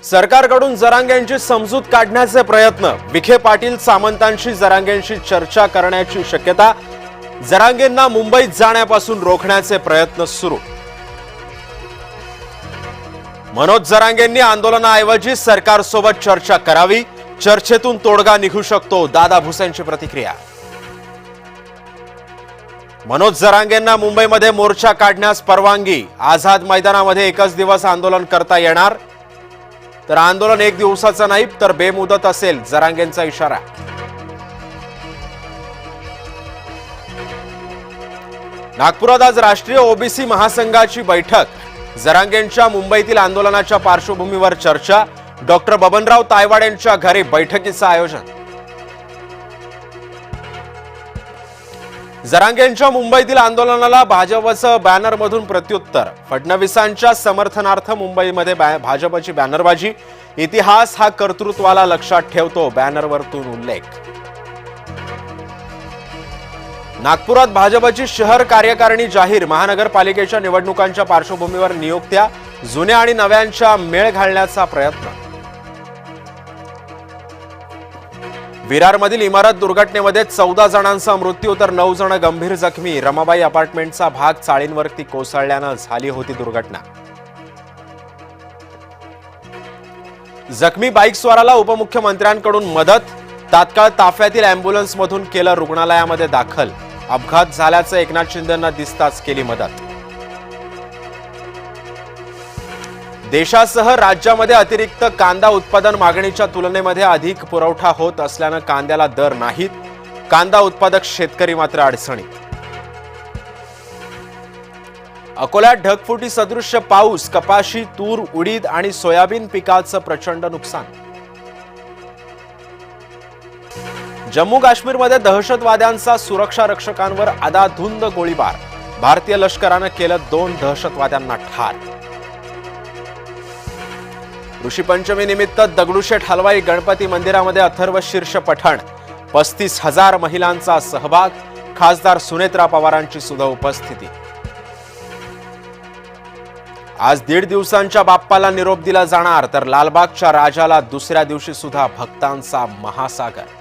सरकारकडून जरांगेंची समजूत काढण्याचे प्रयत्न, विखे पाटील सामंतांशी जरांगेंशी चर्चा करण्याची शक्यता, जरांगेंना मुंबईत जाण्यापासून रोखण्याचे प्रयत्न सुरू। मनोज जरांगेंनी आंदोलनाऐवजी सरकारसोबत चर्चा करावी, चर्चेतून तोडगा निघू शकतो, दादा भुसेंची प्रतिक्रिया। मनोज जरांगेंना मुंबईमध्ये मोर्चा काढण्यास परवानगी, आझाद मैदानामध्ये एकच दिवस आंदोलन करता येणार, तर आंदोलन एक दिवसाचं नाही तर बेमुदत असेल, जरांगेंचा इशारा। नागपुरात आज राष्ट्रीय ओबीसी महासंघाची बैठक, जरांगेंच्या मुंबईतील आंदोलनाच्या पार्श्वभूमीवर चर्चा, डॉक्टर बबनराव तायवाड यांच्या घरी बैठकीचं आयोजन। जरांगेंच्या मुंबईतील आंदोलनाला भाजपचं बॅनरमधून प्रत्युत्तर, फडणवीसांच्या समर्थनार्थ मुंबईमध्ये भाजपची बॅनरबाजी, इतिहास हा कर्तृत्वाला लक्षात ठेवतो, बॅनरवरतून उल्लेख। नागपुरात भाजपची शहर कार्यकारिणी जाहीर, महानगरपालिकेच्या निवडणुकांच्या पार्श्वभूमीवर नियुक्त्या, जुन्या आणि नव्यांच्या मेळ घालण्याचा प्रयत्न। विरारमधील इमारत दुर्घटनेमध्ये 14 जणांचा मृत्यू तर 9 जण गंभीर जखमी, रमाबाई अपार्टमेंटचा भाग चाळींवरती कोसळल्यानं झाली होती दुर्घटना। जखमी बाईकस्वाराला उपमुख्यमंत्र्यांकडून मदत, तात्काळ ताफ्यातील अँब्युलन्समधून केलं रुग्णालयामध्ये दाखल, अपघात झाल्याचं एकनाथ शिंदेंना दिसताच केली मदत। देशासह राज्यामध्ये अतिरिक्त कांदा उत्पादन मागणीच्या तुलनेमध्ये अधिक पुरवठा होत असल्यानं कांद्याला दर नाहीत, कांदा उत्पादक शेतकरी मात्र अडचणीत। अकोल्यात ढगफुटी सदृश्य पाऊस, कपाशी, तूर, उडीद आणि सोयाबीन पिकाचं प्रचंड नुकसान। जम्मू काश्मीरमध्ये दहशतवाद्यांचा सुरक्षा रक्षकांवर आदाधुंद गोळीबार, भारतीय लष्करानं केलं 2 दहशतवाद्यांना ठार। ऋषीपंचमी निमित्त दगडूशेठ हलवाई गणपती मंदिरामध्ये अथर्व शीर्ष पठण, 35,000 महिलांचा सहभाग, खासदार सुनेत्रा पवारांची सुद्धा उपस्थिती। आज 1.5 दिवसांच्या बाप्पाला निरोप दिला जाणार, तर लालबागच्या राजाला दुसऱ्या दिवशी सुद्धा भक्तांचा महासागर।